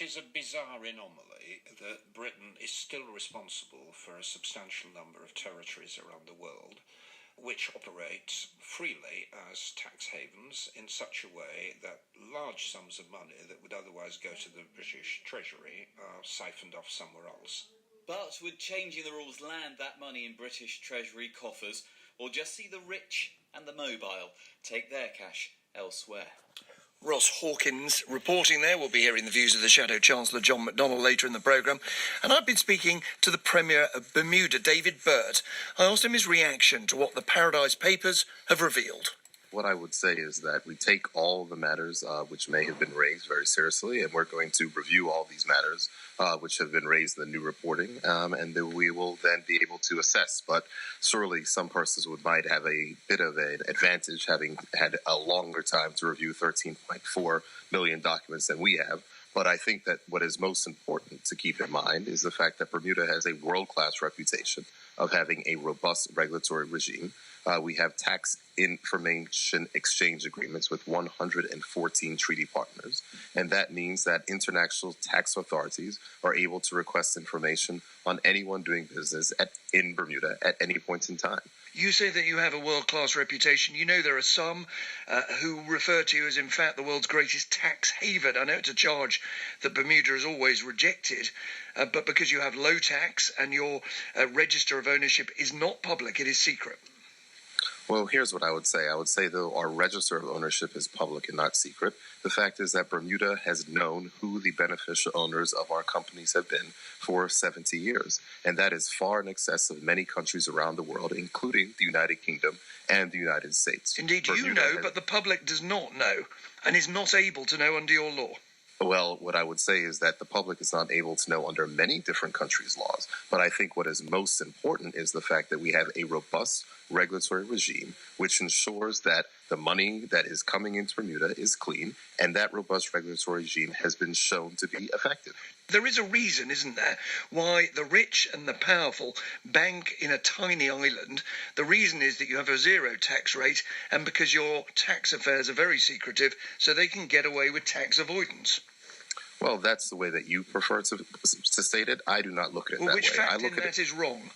It is a bizarre anomaly that Britain is still responsible for a substantial number of territories around the world which operate freely as tax havens in such a way that large sums of money that would otherwise go to the British Treasury are siphoned off somewhere else. But would changing the rules land that money in British Treasury coffers, or just see the rich and the mobile take their cash elsewhere? Ross Hawkins reporting there. We'll be hearing the views of the Shadow Chancellor John McDonnell later in the programme. And I've been speaking to the Premier of Bermuda, David Burt. I asked him his reaction to what the Paradise Papers have revealed. What I would say is that we take all the matters which may have been raised very seriously, and we're going to review all these matters which have been raised in the new reporting, and then we will then be able to assess. But surely some persons might have a bit of an advantage having had a longer time to review 13.4 million documents than we have. But I think that what is most important to keep in mind is the fact that Bermuda has a world-class reputation of having a robust regulatory regime. We have tax information exchange agreements with 114 treaty partners, and that means that international tax authorities are able to request information on anyone doing business in Bermuda at any point in time. You say that you have a world-class reputation. You know there are some who refer to you as, in fact, the world's greatest tax haven. I know it's a charge that Bermuda has always rejected, but because you have low tax and your register of ownership is not public, it is secret. Well, here's what I would say. I would say, though, our register of ownership is public and not secret. The fact is that Bermuda has known who the beneficial owners of our companies have been for 70 years. And that is far in excess of many countries around the world, including the United Kingdom and the United States. Indeed, you know, but the public does not know and is not able to know under your law. Well, what I would say is that the public is not able to know under many different countries' laws. But I think what is most important is the fact that we have a robust regulatory regime which ensures that the money that is coming into Bermuda is clean, and that robust regulatory regime has been shown to be effective. There is a reason, isn't there, why the rich and the powerful bank in a tiny island. The reason is that you have a zero tax rate, and because your tax affairs are very secretive, so they can get away with tax avoidance. Well, that's the way that you prefer to state it. I do not look at it that way. Which fact in that is wrong?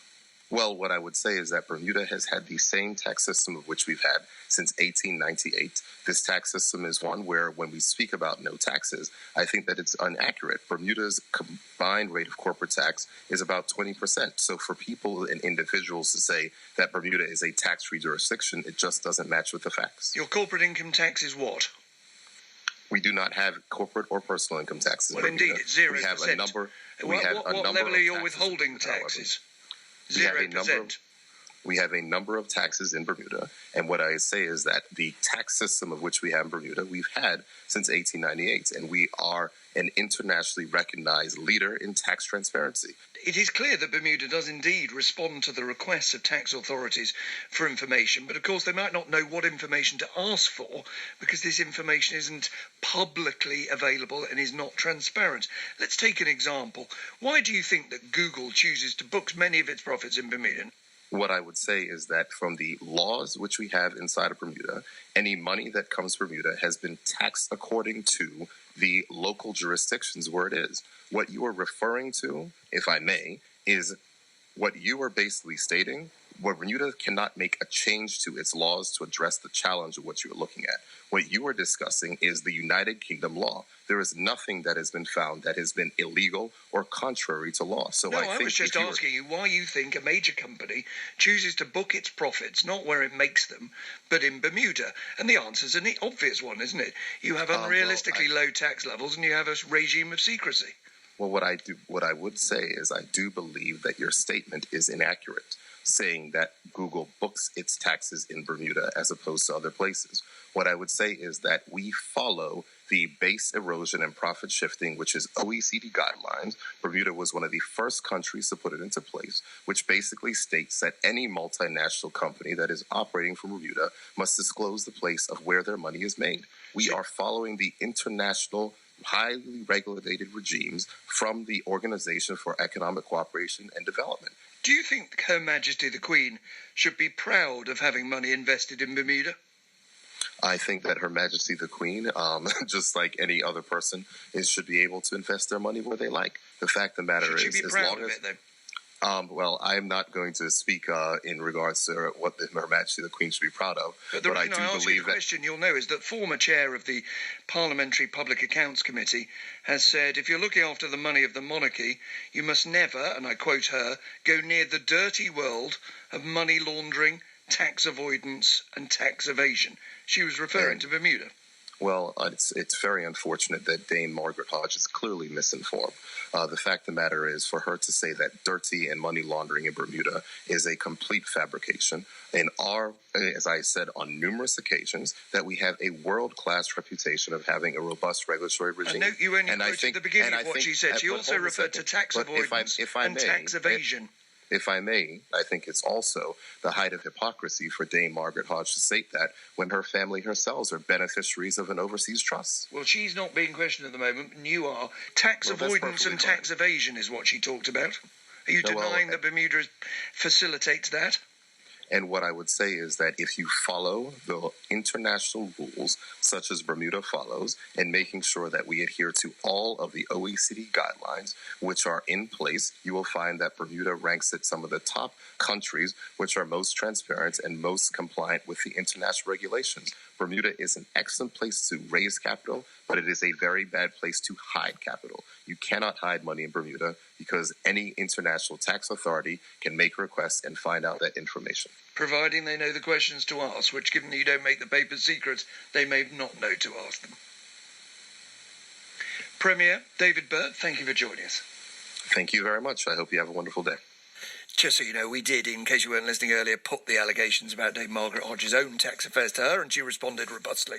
Well, what I would say is that Bermuda has had the same tax system of which we've had since 1898. This tax system is one where, when we speak about no taxes, I think that it's inaccurate. Bermuda's combined rate of corporate tax is about 20%. So for people and individuals to say that Bermuda is a tax-free jurisdiction, it just doesn't match with the facts. Your corporate income tax is what? We do not have corporate or personal income taxes. Well, indeed, it's 0%. We have a number. What level are your withholding taxes? 0%. We have a number of taxes in Bermuda, and what I say is that the tax system of which we have in Bermuda, we've had since 1898, and we are an internationally recognized leader in tax transparency. It is clear that Bermuda does indeed respond to the requests of tax authorities for information, but of course they might not know what information to ask for because this information isn't publicly available and is not transparent. Let's take an example. Why do you think that Google chooses to book many of its profits in Bermuda? What I would say is that from the laws which we have inside of Bermuda, any money that comes to Bermuda has been taxed according to the local jurisdictions where it is. What you are referring to, if I may, is what you are basically stating, where Bermuda cannot make a change to its laws to address the challenge of what you're looking at. What you are discussing is the United Kingdom law. There is nothing that has been found that has been illegal or contrary to law. So I was just asking you why you think a major company chooses to book its profits, not where it makes them, but in Bermuda. And the answer's an obvious one, isn't it? You have unrealistically low tax levels and you have a regime of secrecy. Well, what I would say is I do believe that your statement is inaccurate, saying that Google books its taxes in Bermuda as opposed to other places. What I would say is that we follow the base erosion and profit shifting, which is OECD guidelines. Bermuda was one of the first countries to put it into place, which basically states that any multinational company that is operating from Bermuda must disclose the place of where their money is made. We are following the international highly regulated regimes from the Organization for Economic Cooperation and Development. Do you think Her Majesty the Queen should be proud of having money invested in Bermuda? I think that Her Majesty the Queen, just like any other person, should be able to invest their money where they like. The fact of the matter Should she be as proud long of as it, though? well, I'm not going to speak in regards to what Her Majesty the Queen should be proud of. But the I reason do I ask you believe the that. question, you'll know, is that former chair of the Parliamentary Public Accounts Committee has said, if you're looking after the money of the monarchy, you must never, and I quote her, go near the dirty world of money laundering, tax avoidance and tax evasion. She was referring to Bermuda. Well, it's very unfortunate that Dame Margaret Hodge is clearly misinformed. The fact of the matter is, for her to say that dirty and money laundering in Bermuda is a complete fabrication. As I said on numerous occasions, that we have a world-class reputation of having a robust regulatory regime. I know you only quoted the beginning of what she said. She also referred to tax avoidance and tax evasion. If I may, I think it's also the height of hypocrisy for Dame Margaret Hodge to state that when her family herself are beneficiaries of an overseas trust. Well, she's not being questioned at the moment, and you are. Tax avoidance and tax evasion is what she talked about. Are you denying that Bermuda facilitates that? And what I would say is that if you follow the international rules, such as Bermuda follows, and making sure that we adhere to all of the OECD guidelines, which are in place, you will find that Bermuda ranks at some of the top countries which are most transparent and most compliant with the international regulations. Bermuda is an excellent place to raise capital, but it is a very bad place to hide capital. You cannot hide money in Bermuda because any international tax authority can make requests and find out that information. Providing they know the questions to ask, which, given that you don't make the papers secret, they may not know to ask them. Premier David Burt, thank you for joining us. Thank you very much. I hope you have a wonderful day. Just so you know, we did, in case you weren't listening earlier, put the allegations about Dame Margaret Hodge's own tax affairs to her, and she responded robustly.